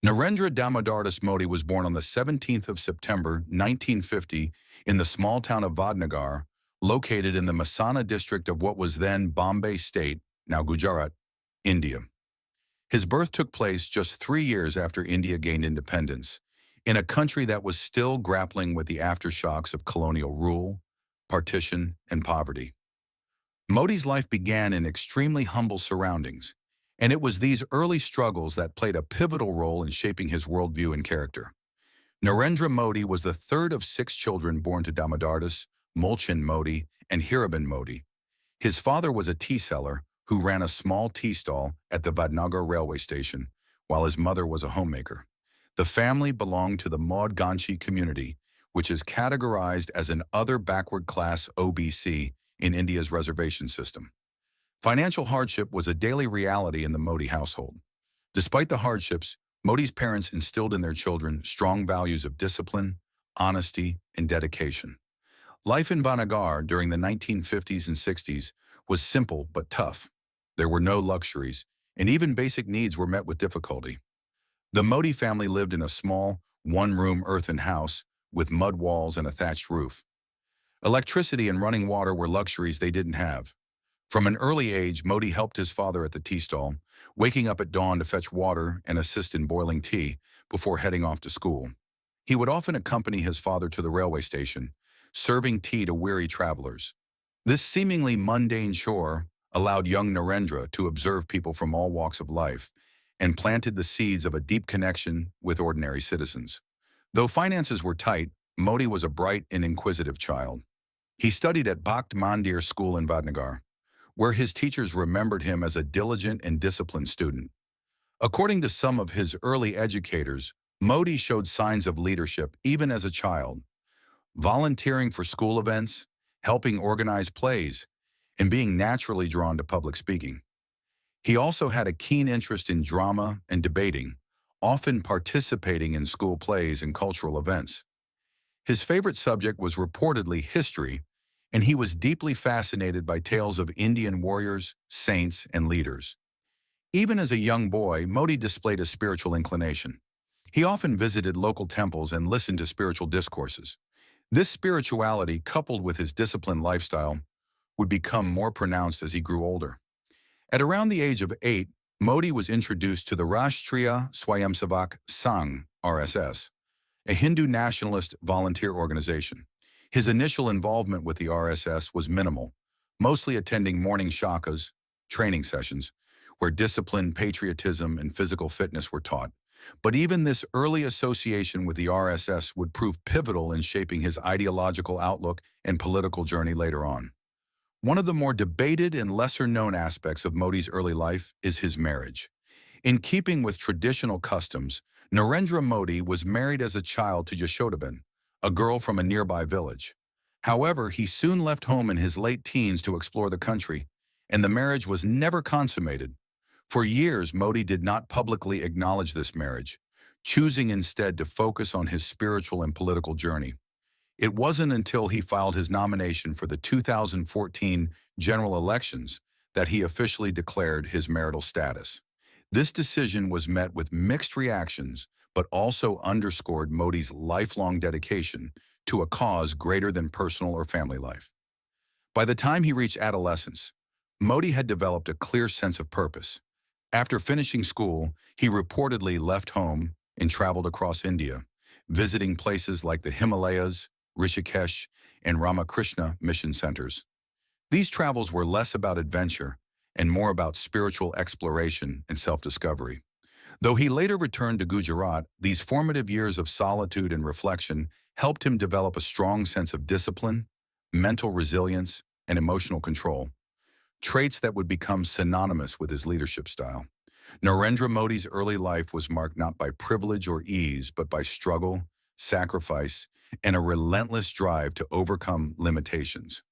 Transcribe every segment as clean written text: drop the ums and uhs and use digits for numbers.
Narendra Damodar Modi was born on the 17th of September 1950 in the small town of Vadnagar, located in the Mehsana district of what was then Bombay State, now Gujarat, India. His birth took place just 3 years after India gained independence, in a country that was still grappling with the aftershocks of colonial rule, partition, and poverty. Modi's life began in extremely humble surroundings, and it was these early struggles that played a pivotal role in shaping his worldview and character. Narendra Modi was the third of 6 children born to Damodardas, Mulchan Modi, and Hiraban Modi. His father was a tea seller who ran a small tea stall at the Vadnagar railway station, while his mother was a homemaker. The family belonged to the Maud Ganchi community, which is categorized as an other backward class OBC in India's reservation system. Financial hardship was a daily reality in the Modi household. Despite the hardships, Modi's parents instilled in their children strong values of discipline, honesty, and dedication. Life in Vadnagar during the 1950s and 60s was simple but tough. There were no luxuries, and even basic needs were met with difficulty. The Modi family lived in a small, one-room earthen house with mud walls and a thatched roof. Electricity and running water were luxuries they didn't have. From an early age, Modi helped his father at the tea stall, waking up at dawn to fetch water and assist in boiling tea before heading off to school. He would often accompany his father to the railway station, serving tea to weary travelers. This seemingly mundane chore allowed young Narendra to observe people from all walks of life and planted the seeds of a deep connection with ordinary citizens. Though finances were tight, Modi was a bright and inquisitive child. He studied at Bhakt Mandir School in Vadnagar, where his teachers remembered him as a diligent and disciplined student. According to some of his early educators, Modi showed signs of leadership even as a child, volunteering for school events, helping organize plays, and being naturally drawn to public speaking. He also had a keen interest in drama and debating, often participating in school plays and cultural events. His favorite subject was reportedly history, and he was deeply fascinated by tales of Indian warriors, saints, and leaders. Even as a young boy, Modi displayed a spiritual inclination. He often visited local temples and listened to spiritual discourses. This spirituality, coupled with his disciplined lifestyle, would become more pronounced as he grew older. At around the age of 8, Modi was introduced to the Rashtriya Swayamsevak Sangh, RSS, a Hindu nationalist volunteer organization. His initial involvement with the RSS was minimal, mostly attending morning shakas, training sessions, where discipline, patriotism, and physical fitness were taught. But even this early association with the RSS would prove pivotal in shaping his ideological outlook and political journey later on. One of the more debated and lesser-known aspects of Modi's early life is his marriage. In keeping with traditional customs, Narendra Modi was married as a child to Yashodaben, a girl from a nearby village. However, he soon left home in his late teens to explore the country, and the marriage was never consummated. For years, Modi did not publicly acknowledge this marriage, choosing instead to focus on his spiritual and political journey. It wasn't until he filed his nomination for the 2014 general elections that he officially declared his marital status. This decision was met with mixed reactions, but also underscored Modi's lifelong dedication to a cause greater than personal or family life. By the time he reached adolescence, Modi had developed a clear sense of purpose. After finishing school, he reportedly left home and traveled across India, visiting places like the Himalayas, Rishikesh, and Ramakrishna mission centers. These travels were less about adventure and more about spiritual exploration and self-discovery. Though he later returned to Gujarat, these formative years of solitude and reflection helped him develop a strong sense of discipline, mental resilience, and emotional control, traits that would become synonymous with his leadership style. Narendra Modi's early life was marked not by privilege or ease, but by struggle, sacrifice, and a relentless drive to overcome limitations.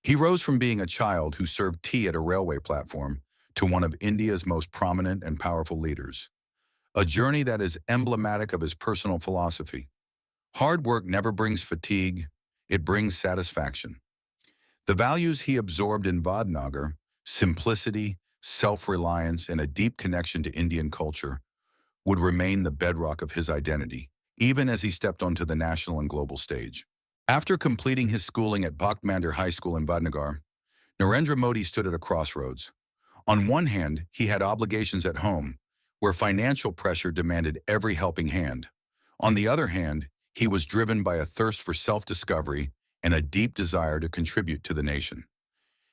He rose from being a child who served tea at a railway platform to one of India's most prominent and powerful leaders, a journey that is emblematic of his personal philosophy. Hard work never brings fatigue, it brings satisfaction. The values he absorbed in Vadnagar, simplicity, self-reliance, and a deep connection to Indian culture, would remain the bedrock of his identity, even as he stepped onto the national and global stage. After completing his schooling at Bhakmandir High School in Vadnagar, Narendra Modi stood at a crossroads. On one hand, he had obligations at home, where financial pressure demanded every helping hand. On the other hand, he was driven by a thirst for self-discovery and a deep desire to contribute to the nation.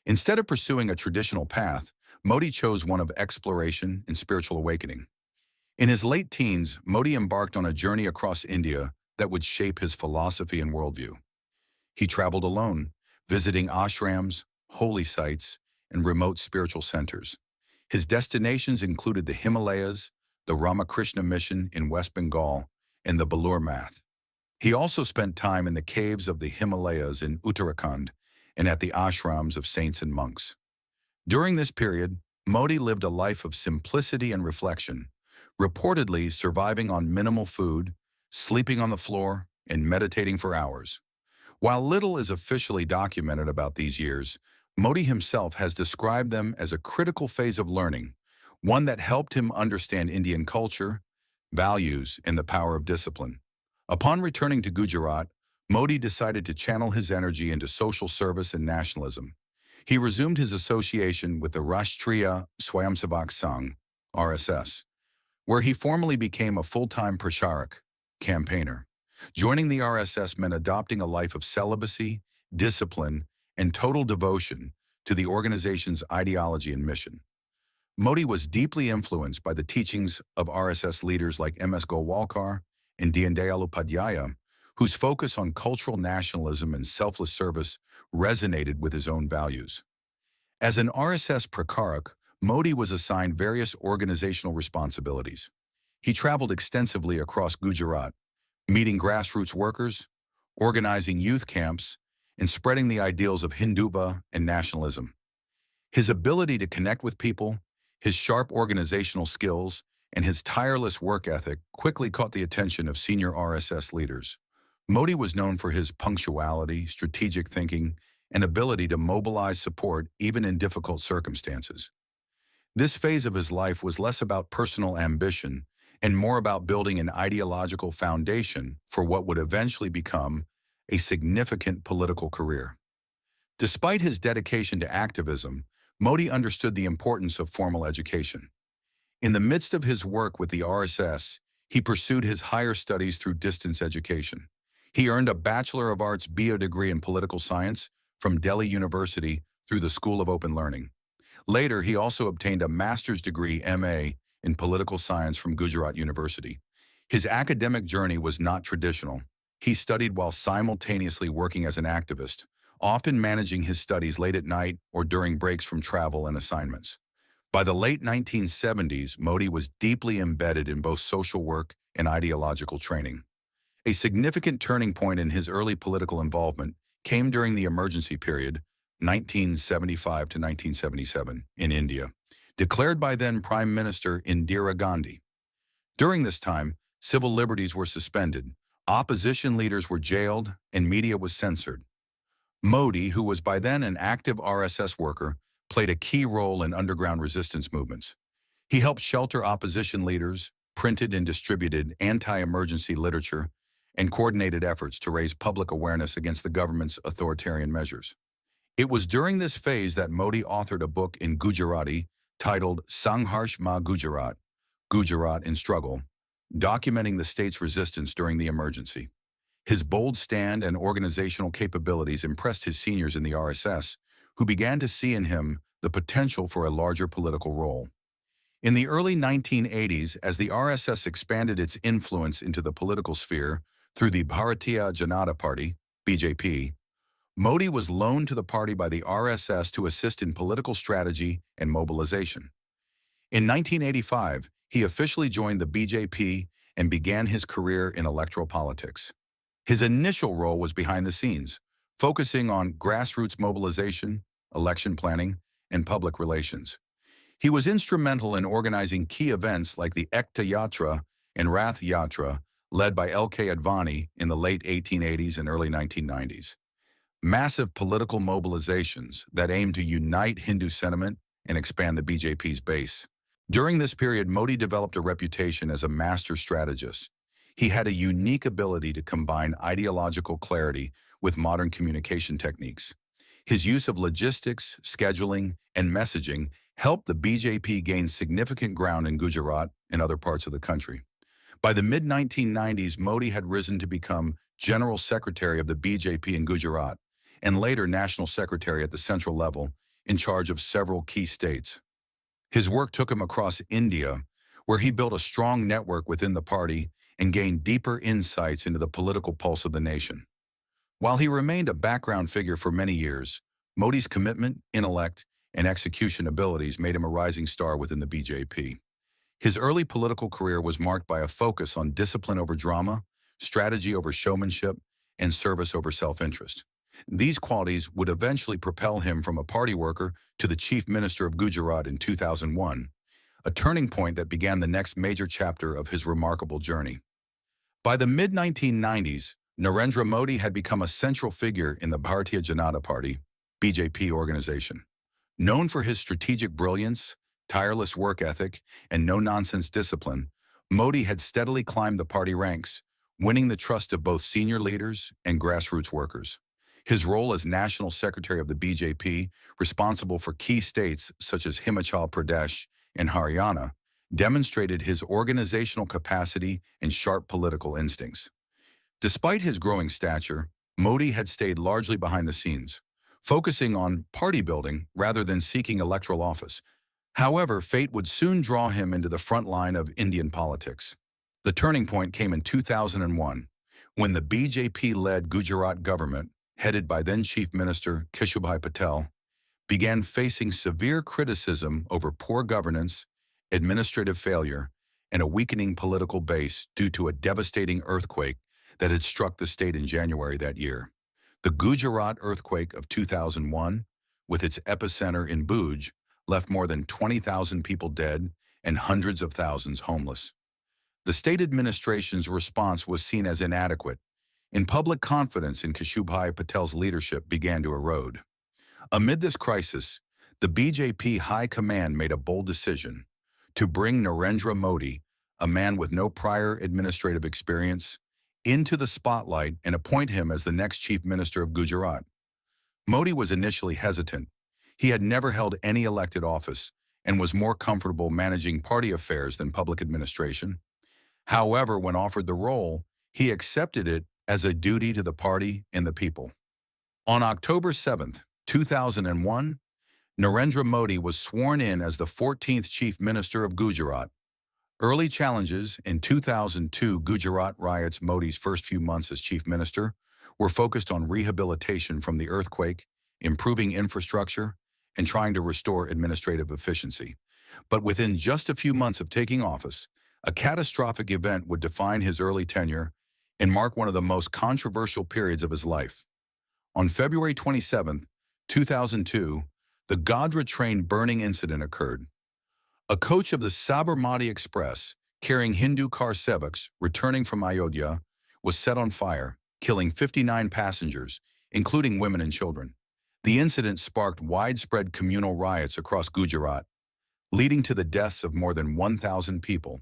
Instead of pursuing a traditional path, Modi chose one of exploration and spiritual awakening. In his late teens, Modi embarked on a journey across India that would shape his philosophy and worldview. He traveled alone, visiting ashrams, holy sites, and remote spiritual centers. His destinations included the Himalayas, the Ramakrishna Mission in West Bengal, and the Belur Math. He also spent time in the caves of the Himalayas in Uttarakhand and at the ashrams of saints and monks. During this period, Modi lived a life of simplicity and reflection, reportedly surviving on minimal food, sleeping on the floor, and meditating for hours. While little is officially documented about these years, Modi himself has described them as a critical phase of learning, one that helped him understand Indian culture, values, and the power of discipline. Upon returning to Gujarat, Modi decided to channel his energy into social service and nationalism. He resumed his association with the Rashtriya Swayamsevak Sangh, RSS, where he formally became a full-time pracharak, campaigner. Joining the RSS meant adopting a life of celibacy, discipline, and total devotion to the organization's ideology and mission. Modi was deeply influenced by the teachings of RSS leaders like M.S. Golwalkar and Deen Dayal Upadhyaya, whose focus on cultural nationalism and selfless service resonated with his own values. As an RSS pracharak, Modi was assigned various organizational responsibilities. He traveled extensively across Gujarat, meeting grassroots workers, organizing youth camps, and spreading the ideals of Hindutva and nationalism. His ability to connect with people, his sharp organizational skills, and his tireless work ethic quickly caught the attention of senior RSS leaders. Modi was known for his punctuality, strategic thinking, and ability to mobilize support even in difficult circumstances. This phase of his life was less about personal ambition and more about building an ideological foundation for what would eventually become a significant political career. Despite his dedication to activism, Modi understood the importance of formal education. In the midst of his work with the RSS, he pursued his higher studies through distance education. He earned a Bachelor of Arts BA degree in political science from Delhi University through the School of Open Learning. Later, he also obtained a master's degree MA in political science from Gujarat University. His academic journey was not traditional. He studied while simultaneously working as an activist, often managing his studies late at night or during breaks from travel and assignments. By the late 1970s, Modi was deeply embedded in both social work and ideological training. A significant turning point in his early political involvement came during the emergency period, 1975 to 1977, in India, declared by then Prime Minister Indira Gandhi. During this time, civil liberties were suspended, opposition leaders were jailed, and media was censored. Modi, who was by then an active RSS worker, played a key role in underground resistance movements. He helped shelter opposition leaders, printed and distributed anti-emergency literature, and coordinated efforts to raise public awareness against the government's authoritarian measures. It was during this phase that Modi authored a book in Gujarati titled Sangharsh Ma Gujarat, Gujarat in Struggle, documenting the state's resistance during the emergency. His bold stand and organizational capabilities impressed his seniors in the RSS, who began to see in him the potential for a larger political role. In the early 1980s, as the RSS expanded its influence into the political sphere through the Bharatiya Janata Party, BJP, Modi was loaned to the party by the RSS to assist in political strategy and mobilization. In 1985, he officially joined the BJP and began his career in electoral politics. His initial role was behind the scenes, focusing on grassroots mobilization, election planning, and public relations. He was instrumental in organizing key events like the Ekta Yatra and Rath Yatra, led by L.K. Advani in the late 1880s and early 1990s. Massive political mobilizations that aimed to unite Hindu sentiment and expand the BJP's base. During this period, Modi developed a reputation as a master strategist. He had a unique ability to combine ideological clarity with modern communication techniques. His use of logistics, scheduling, and messaging helped the BJP gain significant ground in Gujarat and other parts of the country. By the mid-1990s, Modi had risen to become General Secretary of the BJP in Gujarat and later National Secretary at the central level, in charge of several key states. His work took him across India, where he built a strong network within the party and gained deeper insights into the political pulse of the nation. While he remained a background figure for many years, Modi's commitment, intellect, and execution abilities made him a rising star within the BJP. His early political career was marked by a focus on discipline over drama, strategy over showmanship, and service over self-interest. These qualities would eventually propel him from a party worker to the Chief Minister of Gujarat in 2001, a turning point that began the next major chapter of his remarkable journey. By the mid-1990s, Narendra Modi had become a central figure in the Bharatiya Janata Party, BJP organization. Known for his strategic brilliance, tireless work ethic, and no-nonsense discipline, Modi had steadily climbed the party ranks, winning the trust of both senior leaders and grassroots workers. His role as National Secretary of the BJP, responsible for key states such as Himachal Pradesh and Haryana, demonstrated his organizational capacity and sharp political instincts. Despite his growing stature, Modi had stayed largely behind the scenes, focusing on party building rather than seeking electoral office. However, fate would soon draw him into the front line of Indian politics. The turning point came in 2001, when the BJP-led Gujarat government, headed by then Chief Minister Keshubhai Patel, began facing severe criticism over poor governance, administrative failure, and a weakening political base due to a devastating earthquake that had struck the state in January that year. The Gujarat earthquake of 2001, with its epicenter in Bhuj, left more than 20,000 people dead and hundreds of thousands homeless. The state administration's response was seen as inadequate, and public confidence in Keshubhai Patel's leadership began to erode. Amid this crisis, the BJP High Command made a bold decision to bring Narendra Modi, a man with no prior administrative experience, into the spotlight and appoint him as the next Chief Minister of Gujarat. Modi was initially hesitant. He had never held any elected office and was more comfortable managing party affairs than public administration. However, when offered the role, he accepted it as a duty to the party and the people. On October 7, 2001, Narendra Modi was sworn in as the 14th Chief Minister of Gujarat. Early challenges in 2002 Gujarat riots. Modi's first few months as Chief Minister were focused on rehabilitation from the earthquake, improving infrastructure, and trying to restore administrative efficiency. But within just a few months of taking office, a catastrophic event would define his early tenure and mark one of the most controversial periods of his life. On February 27, 2002, the Godhra train burning incident occurred. A coach of the Sabarmati Express, carrying Hindu car sevaks returning from Ayodhya, was set on fire, killing 59 passengers, including women and children. The incident sparked widespread communal riots across Gujarat, leading to the deaths of more than 1,000 people,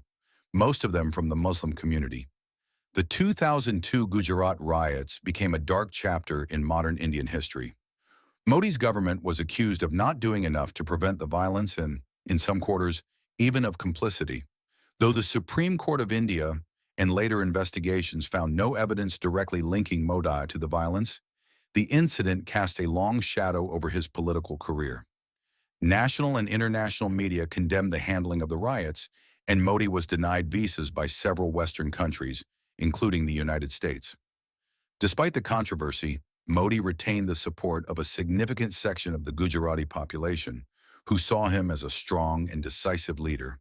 most of them from the Muslim community. The 2002 Gujarat riots became a dark chapter in modern Indian history. Modi's government was accused of not doing enough to prevent the violence and, in some quarters, even of complicity. Though the Supreme Court of India and later investigations found no evidence directly linking Modi to the violence, the incident cast a long shadow over his political career. National and international media condemned the handling of the riots, and Modi was denied visas by several Western countries, including the United States. Despite the controversy, Modi retained the support of a significant section of the Gujarati population, who saw him as a strong and decisive leader.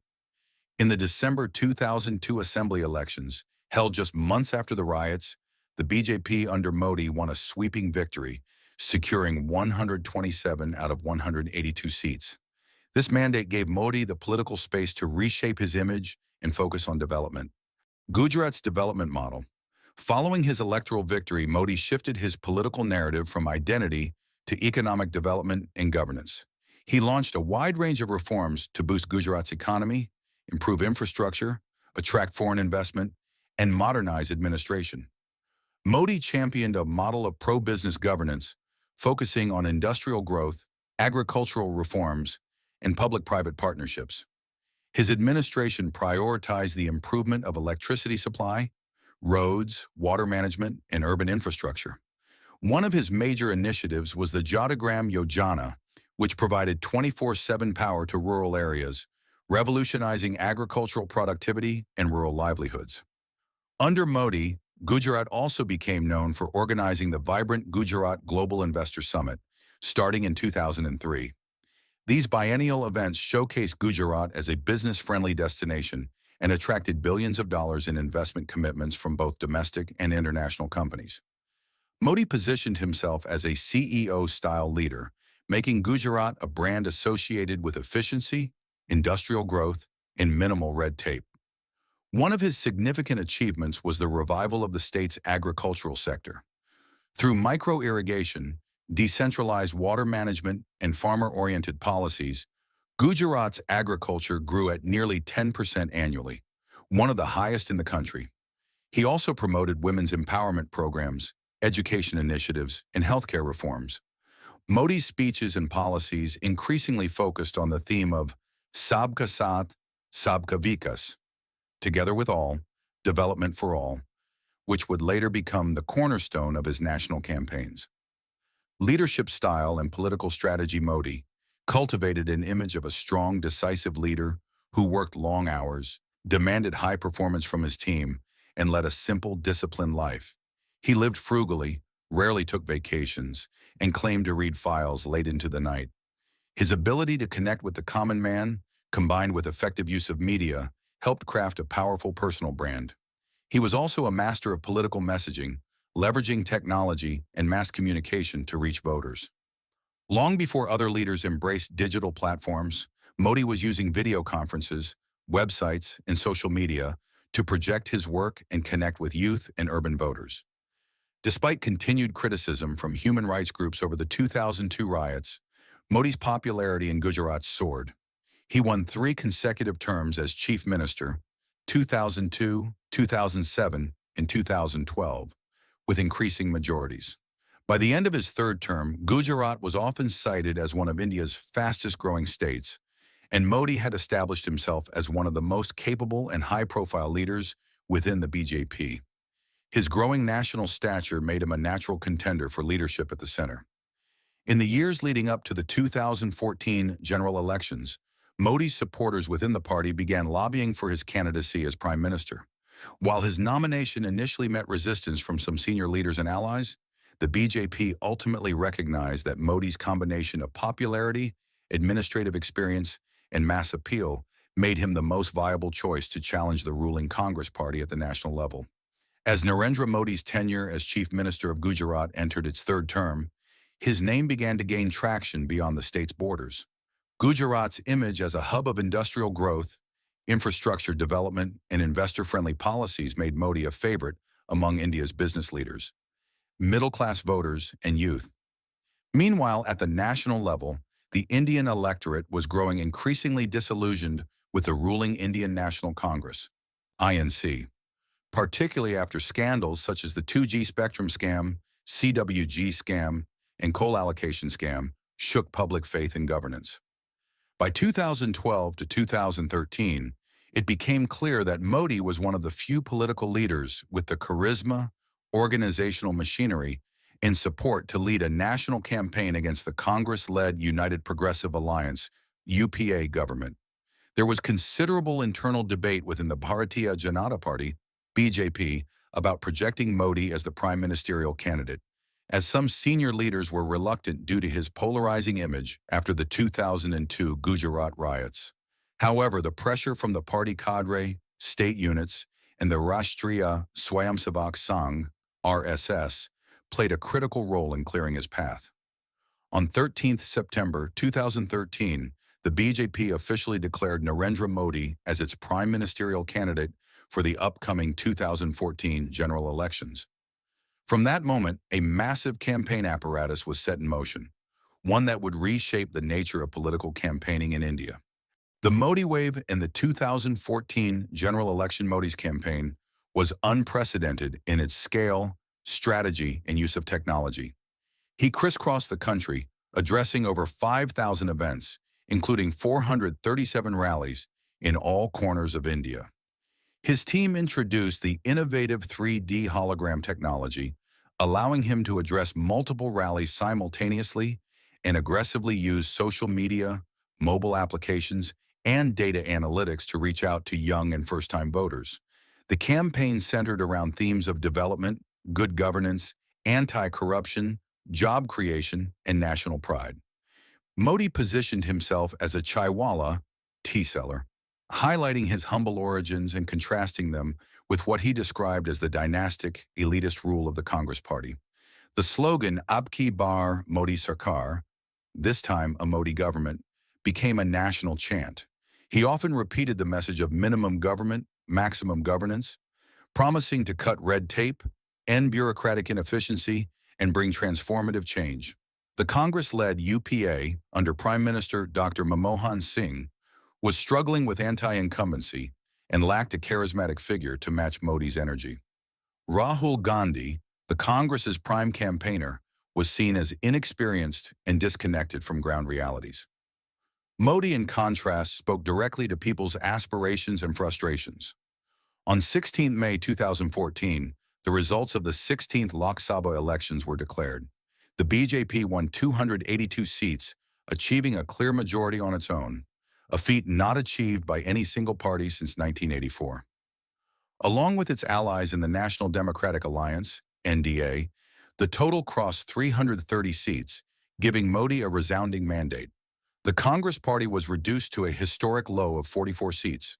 In the December 2002 assembly elections, held just months after the riots, the BJP under Modi won a sweeping victory, securing 127 out of 182 seats. This mandate gave Modi the political space to reshape his image and focus on development. Gujarat's development model. Following his electoral victory, Modi shifted his political narrative from identity to economic development and governance. He launched a wide range of reforms to boost Gujarat's economy, improve infrastructure, attract foreign investment, and modernize administration. Modi championed a model of pro-business governance, focusing on industrial growth, agricultural reforms, and public-private partnerships. His administration prioritized the improvement of electricity supply, roads, water management, and urban infrastructure. One of his major initiatives was the Jatagram Yojana, which provided 24/7 power to rural areas, revolutionizing agricultural productivity and rural livelihoods. Under Modi, Gujarat also became known for organizing the vibrant Gujarat Global Investor Summit, starting in 2003. These biennial events showcased Gujarat as a business-friendly destination and attracted billions of dollars in investment commitments from both domestic and international companies. Modi positioned himself as a CEO-style leader, making Gujarat a brand associated with efficiency, industrial growth, and minimal red tape. One of his significant achievements was the revival of the state's agricultural sector. Through micro-irrigation, decentralized water management, and farmer-oriented policies, Gujarat's agriculture grew at nearly 10% annually, one of the highest in the country. He also promoted women's empowerment programs, education initiatives, and healthcare reforms. Modi's speeches and policies increasingly focused on the theme of Sabka Saath, Sabka Vikas, together with all, development for all, which would later become the cornerstone of his national campaigns. Leadership style and political strategy. Modi cultivated an image of a strong, decisive leader who worked long hours, demanded high performance from his team, and led a simple, disciplined life. He lived frugally, rarely took vacations, and claimed to read files late into the night. His ability to connect with the common man, combined with effective use of media, helped craft a powerful personal brand. He was also a master of political messaging, leveraging technology and mass communication to reach voters. Long before other leaders embraced digital platforms, Modi was using video conferences, websites, and social media to project his work and connect with youth and urban voters. Despite continued criticism from human rights groups over the 2002 riots, Modi's popularity in Gujarat soared. He won 3 consecutive terms as chief minister, 2002, 2007, and 2012, with increasing majorities. By the end of his third term, Gujarat was often cited as one of India's fastest-growing states, and Modi had established himself as one of the most capable and high-profile leaders within the BJP. His growing national stature made him a natural contender for leadership at the center. In the years leading up to the 2014 general elections, Modi's supporters within the party began lobbying for his candidacy as prime minister. While his nomination initially met resistance from some senior leaders and allies, the BJP ultimately recognized that Modi's combination of popularity, administrative experience, and mass appeal made him the most viable choice to challenge the ruling Congress party at the national level. As Narendra Modi's tenure as Chief Minister of Gujarat entered its third term, his name began to gain traction beyond the state's borders. Gujarat's image as a hub of industrial growth, infrastructure development, and investor-friendly policies made Modi a favorite among India's business leaders, middle-class voters, and youth. Meanwhile, at the national level, the Indian electorate was growing increasingly disillusioned with the ruling Indian National Congress, INC, particularly after scandals such as the 2G spectrum scam, CWG scam, and coal allocation scam shook public faith in governance. By 2012 to 2013, it became clear that Modi was one of the few political leaders with the charisma, organizational machinery, and support to lead a national campaign against the Congress-led United Progressive Alliance, UPA government. There was considerable internal debate within the Bharatiya Janata Party, BJP, about projecting Modi as the prime ministerial candidate, as some senior leaders were reluctant due to his polarizing image after the 2002 Gujarat riots. However, the pressure from the party cadre, state units, and the Rashtriya Swayamsevak Sangh, RSS, played a critical role in clearing his path. On 13 September 2013, the BJP officially declared Narendra Modi as its prime ministerial candidate for the upcoming 2014 general elections. From that moment, a massive campaign apparatus was set in motion. one that would reshape the nature of political campaigning in India. The Modi wave in the 2014 general election Modi's campaign was unprecedented in its scale, strategy, and use of technology. He crisscrossed the country, addressing over 5,000 events, including 437 rallies in all corners of India. His team introduced the innovative 3D hologram technology, allowing him to address multiple rallies simultaneously and aggressively use social media, mobile applications, and data analytics to reach out to young and first-time voters. The campaign centered around themes of development, good governance, anti-corruption, job creation, and national pride. Modi positioned himself as a chaiwala, tea seller, highlighting his humble origins and contrasting them with what he described as the dynastic, elitist rule of the Congress Party. The slogan, Ab ki bar Modi Sarkar, this time a Modi government, became a national chant. He often repeated the message of minimum government, maximum governance, promising to cut red tape, end bureaucratic inefficiency, and bring transformative change. The Congress-led UPA, under Prime Minister Dr. Manmohan Singh, was struggling with anti-incumbency and lacked a charismatic figure to match Modi's energy. Rahul Gandhi, the Congress's prime campaigner, was seen as inexperienced and disconnected from ground realities. Modi, in contrast, spoke directly to people's aspirations and frustrations. On 16 May 2014, the results of the 16th Lok Sabha elections were declared. The BJP won 282 seats, achieving a clear majority on its own, a feat not achieved by any single party since 1984. Along with its allies in the National Democratic Alliance, NDA, the total crossed 330 seats, giving Modi a resounding mandate. The Congress Party was reduced to a historic low of 44 seats,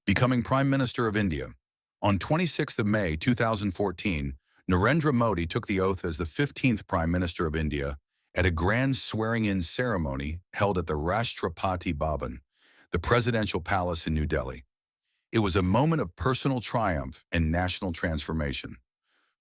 becoming Prime Minister of India. On 26 May 2014, Narendra Modi took the oath as the 15th Prime Minister of India at a grand swearing-in ceremony held at the Rashtrapati Bhavan, the presidential palace in New Delhi. It was a moment of personal triumph and national transformation.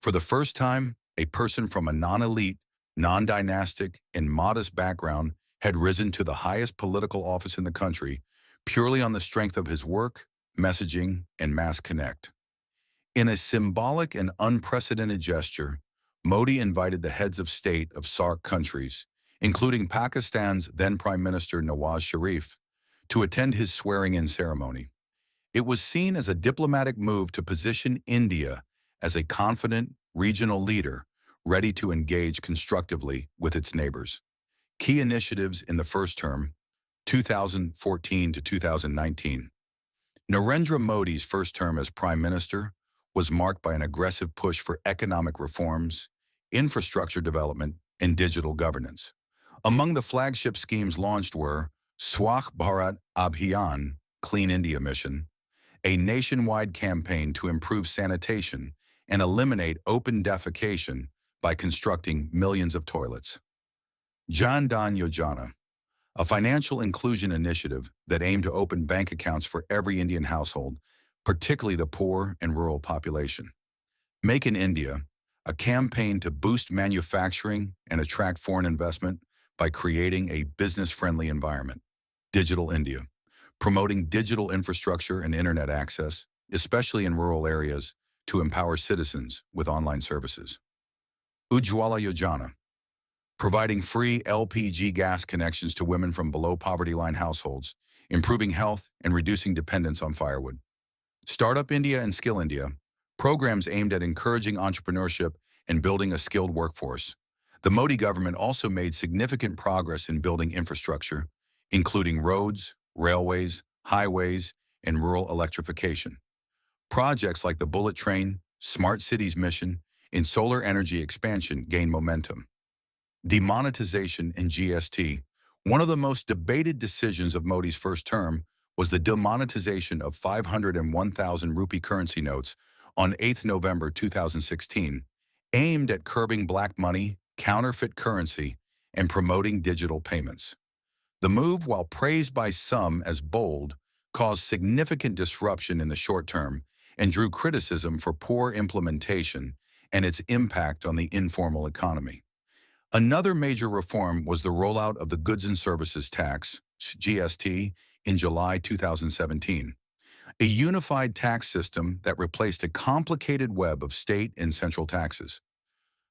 For the first time, a person from a non-elite, non-dynastic, and modest background had risen to the highest political office in the country purely on the strength of his work, messaging, and mass connect. In a symbolic and unprecedented gesture, Modi invited the heads of state of SAARC countries, including Pakistan's then Prime Minister Nawaz Sharif, to attend his swearing-in ceremony. It was seen as a diplomatic move to position India as a confident regional leader ready to engage constructively with its neighbors. Key initiatives in the first term, 2014 to 2019. Narendra Modi's first term as Prime Minister was marked by an aggressive push for economic reforms, infrastructure development, and digital governance. Among the flagship schemes launched were Swachh Bharat Abhiyan, Clean India Mission, a nationwide campaign to improve sanitation and eliminate open defecation by constructing millions of toilets. Jan Dhan Yojana, a financial inclusion initiative that aimed to open bank accounts for every Indian household, particularly the poor and rural population. Make in India, a campaign to boost manufacturing and attract foreign investment by creating a business-friendly environment. Digital India, promoting digital infrastructure and internet access, especially in rural areas, to empower citizens with online services. Ujjwala Yojana, providing free LPG gas connections to women from below poverty line households, improving health and reducing dependence on firewood. Startup India and Skill India, programs aimed at encouraging entrepreneurship and building a skilled workforce. The Modi government also made significant progress in building infrastructure, including roads, railways, highways, and rural electrification. Projects like the Bullet Train, Smart Cities Mission, and solar energy expansion gained momentum. Demonetization and GST. One of the most debated decisions of Modi's first term was the demonetization of 501,000 rupee currency notes on 8 November 2016, aimed at curbing black money, counterfeit currency, and promoting digital payments. The move, while praised by some as bold, caused significant disruption in the short term and drew criticism for poor implementation and its impact on the informal economy. Another major reform was the rollout of the Goods and Services Tax, GST, in July 2017, a unified tax system that replaced a complicated web of state and central taxes.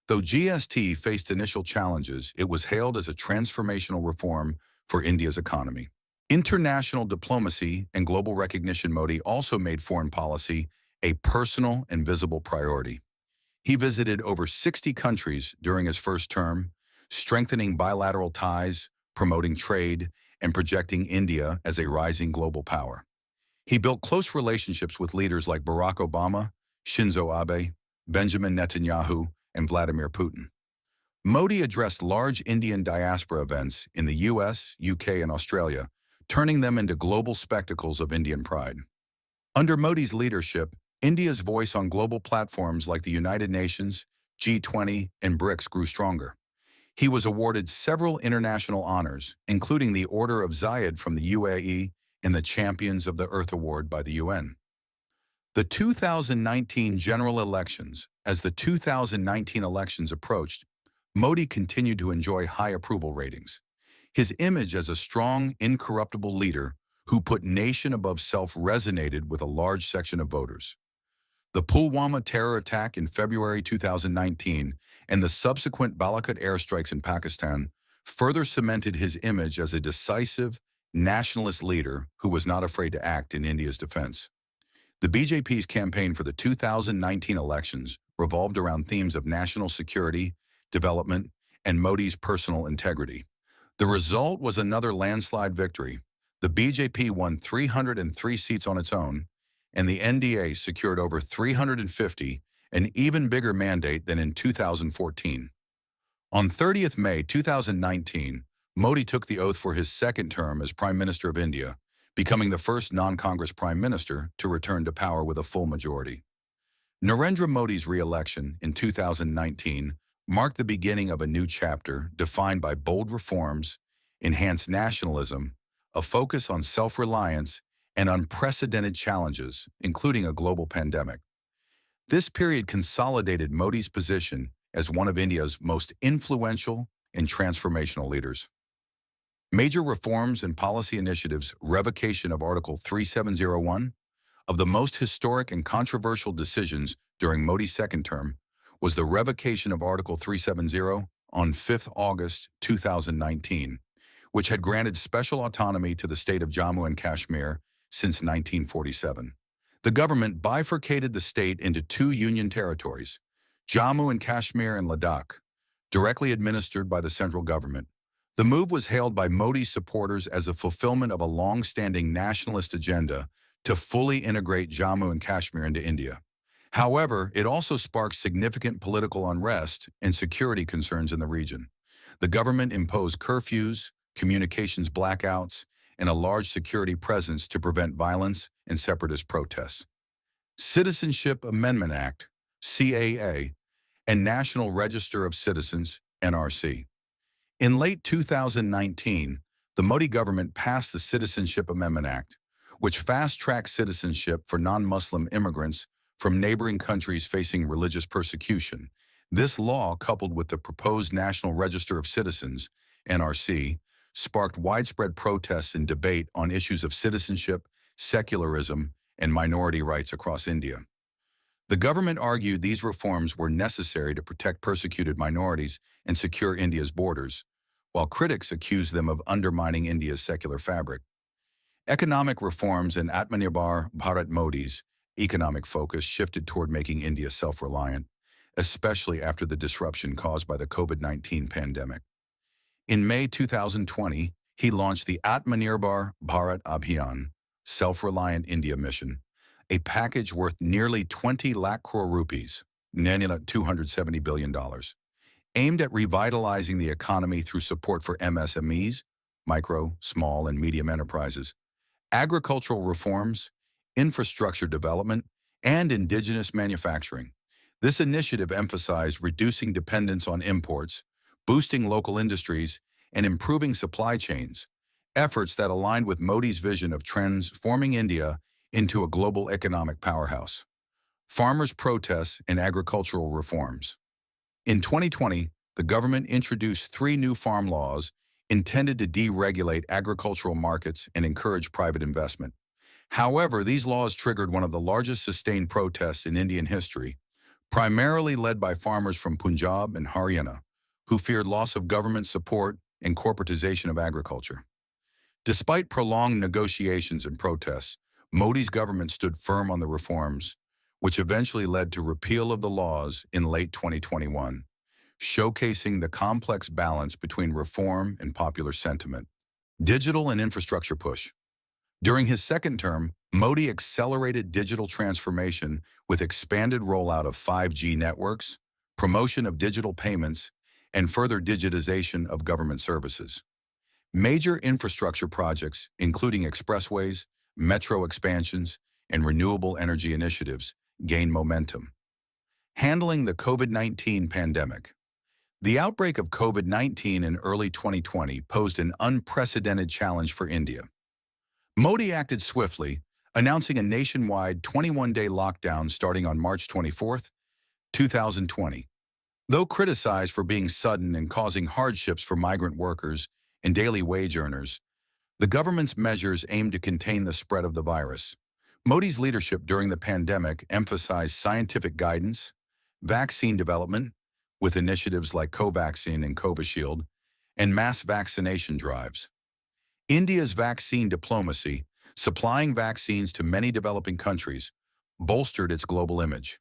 Though GST faced initial challenges, it was hailed as a transformational reform for India's economy. International diplomacy and global recognition. Modi also made foreign policy a personal and visible priority. He visited over 60 countries during his first term, strengthening bilateral ties, promoting trade, and projecting India as a rising global power. He built close relationships with leaders like Barack Obama, Shinzo Abe, Benjamin Netanyahu, and Vladimir Putin. Modi addressed large Indian diaspora events in the US, UK, and Australia, turning them into global spectacles of Indian pride. Under Modi's leadership, India's voice on global platforms like the United Nations, G20, and BRICS grew stronger. He was awarded several international honors, including the Order of Zayed from the UAE and the Champions of the Earth Award by the UN. The 2019 general elections. As the 2019 elections approached, Modi continued to enjoy high approval ratings. His image as a strong, incorruptible leader who put nation above self resonated with a large section of voters. The Pulwama terror attack in February 2019 and the subsequent Balakot airstrikes in Pakistan further cemented his image as a decisive, nationalist leader who was not afraid to act in India's defense. The BJP's campaign for the 2019 elections revolved around themes of national security, development, and Modi's personal integrity. The result was another landslide victory. The BJP won 303 seats on its own, and the NDA secured over 350, an even bigger mandate than in 2014. On 30th May 2019, Modi took the oath for his second term as Prime Minister of India, becoming the first non-Congress Prime Minister to return to power with a full majority. Narendra Modi's re-election in 2019 marked the beginning of a new chapter defined by bold reforms, enhanced nationalism, a focus on self-reliance, and unprecedented challenges, including a global pandemic. This period consolidated Modi's position as one of India's most influential and transformational leaders. Major reforms and policy initiatives. Revocation of Article 3701. Of the most historic and controversial decisions during Modi's second term was the revocation of Article 370 on 5 August 2019, which had granted special autonomy to the state of Jammu and Kashmir since 1947. The government bifurcated the state into two union territories, Jammu and Kashmir and Ladakh, directly administered by the central government. The move was hailed by Modi's supporters as a fulfillment of a long-standing nationalist agenda to fully integrate Jammu and Kashmir into India. However, it also sparked significant political unrest and security concerns in the region. The government imposed curfews, communications blackouts, and a large security presence to prevent violence and separatist protests. Citizenship Amendment Act, CAA, and National Register of Citizens, NRC. In late 2019, the Modi government passed the Citizenship Amendment Act, which fast-tracks citizenship for non-Muslim immigrants from neighboring countries facing religious persecution. This law, coupled with the proposed National Register of Citizens, NRC, sparked widespread protests and debate on issues of citizenship, secularism, and minority rights across India. The government argued these reforms were necessary to protect persecuted minorities and secure India's borders, while critics accused them of undermining India's secular fabric. Economic reforms and Atmanirbhar Bharat. Modi's economic focus shifted toward making India self-reliant, especially after the disruption caused by the COVID-19 pandemic. In May 2020, he launched the Atmanirbhar Bharat Abhiyan, Self-Reliant India Mission, a package worth nearly 20 lakh crore rupees, $270 billion, aimed at revitalizing the economy through support for MSMEs, micro, small, and medium enterprises, agricultural reforms, infrastructure development, and indigenous manufacturing. This initiative emphasized reducing dependence on imports, boosting local industries, and improving supply chains, efforts that aligned with Modi's vision of transforming India into a global economic powerhouse. Farmers' protests and agricultural reforms. In 2020, the government introduced three new farm laws intended to deregulate agricultural markets and encourage private investment. However, these laws triggered one of the largest sustained protests in Indian history, primarily led by farmers from Punjab and Haryana, who feared loss of government support and corporatization of agriculture. Despite prolonged negotiations and protests, Modi's government stood firm on the reforms, which eventually led to repeal of the laws in late 2021, showcasing the complex balance between reform and popular sentiment. Digital and infrastructure push. During his second term, Modi accelerated digital transformation with expanded rollout of 5G networks, promotion of digital payments, and further digitization of government services. Major infrastructure projects, including expressways, metro expansions, and renewable energy initiatives, gained momentum. Handling the COVID-19 pandemic. The outbreak of COVID-19 in early 2020 posed an unprecedented challenge for India. Modi acted swiftly, announcing a nationwide 21-day lockdown starting on March 24, 2020. Though criticized for being sudden and causing hardships for migrant workers and daily wage earners, the government's measures aimed to contain the spread of the virus. Modi's leadership during the pandemic emphasized scientific guidance, vaccine development, with initiatives like Covaxin and Covishield, and mass vaccination drives. India's vaccine diplomacy, supplying vaccines to many developing countries, bolstered its global image.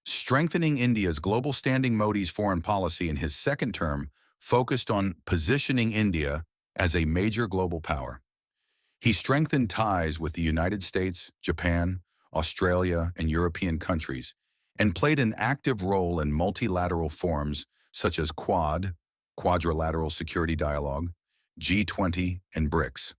Strengthening India's global standing. Modi's foreign policy in his second term focused on positioning India as a major global power. He strengthened ties with the United States, Japan, Australia, and European countries, and played an active role in multilateral forums such as Quad, Quadrilateral Security Dialogue, G20, and BRICS.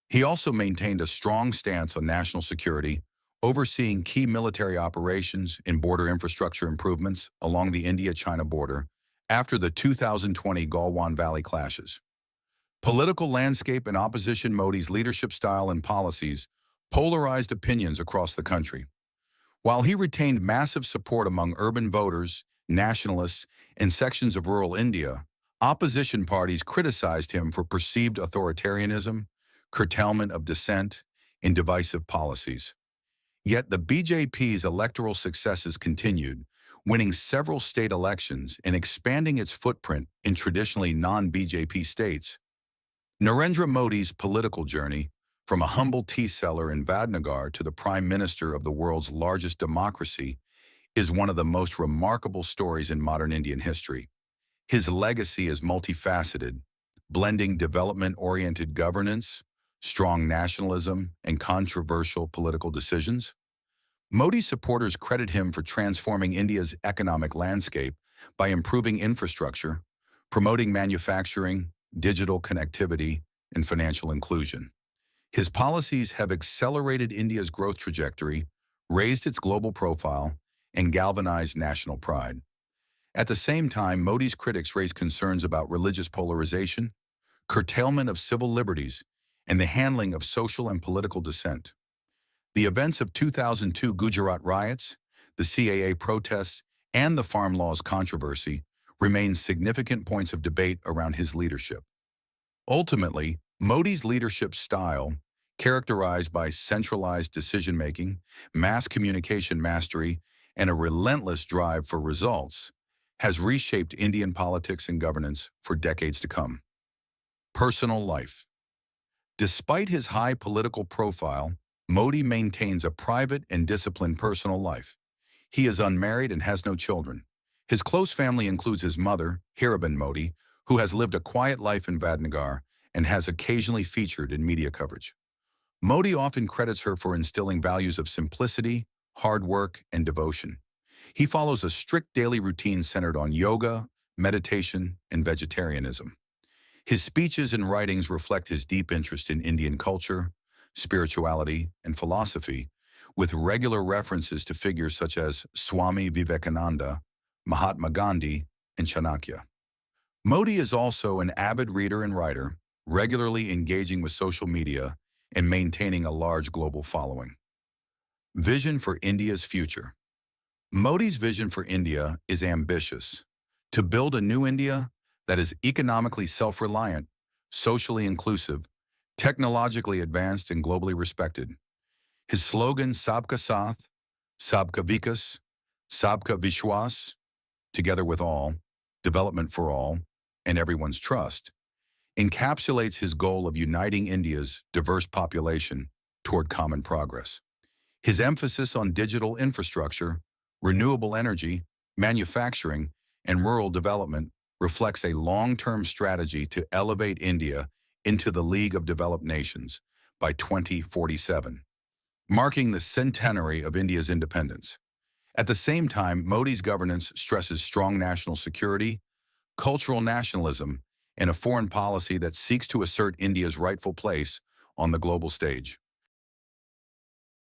He also maintained a strong stance on national security, overseeing key military operations and border infrastructure improvements along the India-China border after the 2020 Galwan Valley clashes. Political landscape and opposition. Modi's leadership style and policies polarized opinions across the country. While he retained massive support among urban voters, nationalists, and sections of rural India, opposition parties criticized him for perceived authoritarianism, curtailment of dissent, and divisive policies. Yet the BJP's electoral successes continued, winning several state elections and expanding its footprint in traditionally non-BJP states. Narendra Modi's political journey, from a humble tea seller in Vadnagar to the Prime Minister of the world's largest democracy, is one of the most remarkable stories in modern Indian history. His legacy is multifaceted, blending development-oriented governance, strong nationalism, and controversial political decisions. Modi's supporters credit him for transforming India's economic landscape by improving infrastructure, promoting manufacturing, digital connectivity, and financial inclusion. His policies have accelerated India's growth trajectory, raised its global profile, and galvanized national pride. At the same time, Modi's critics raise concerns about religious polarization, curtailment of civil liberties, and the handling of social and political dissent. The events of 2002 Gujarat riots, the CAA protests, and the farm laws controversy remain significant points of debate around his leadership. Ultimately, Modi's leadership style, characterized by centralized decision-making, mass communication mastery, and a relentless drive for results, has reshaped Indian politics and governance for decades to come. Personal life. Despite his high political profile, Modi maintains a private and disciplined personal life. He is unmarried and has no children. His close family includes his mother, Hiraben Modi, who has lived a quiet life in Vadnagar and has occasionally featured in media coverage. Modi often credits her for instilling values of simplicity, hard work, and devotion. He follows a strict daily routine centered on yoga, meditation, and vegetarianism. His speeches and writings reflect his deep interest in Indian culture, spirituality, and philosophy, with regular references to figures such as Swami Vivekananda, Mahatma Gandhi, and Chanakya. Modi is also an avid reader and writer, regularly engaging with social media and maintaining a large global following. Vision for India's future. Modi's vision for India is ambitious. to build a new India that is economically self-reliant, socially inclusive, technologically advanced, and globally respected. His slogan, Sabka Saath, Sabka Vikas, Sabka Vishwas, together with all, development for all, and everyone's trust, encapsulates his goal of uniting India's diverse population toward common progress. His emphasis on digital infrastructure, renewable energy, manufacturing, and rural development reflects a long-term strategy to elevate India into the League of Developed Nations by 2047, marking the centenary of India's independence. At the same time, Modi's governance stresses strong national security, cultural nationalism, and a foreign policy that seeks to assert India's rightful place on the global stage.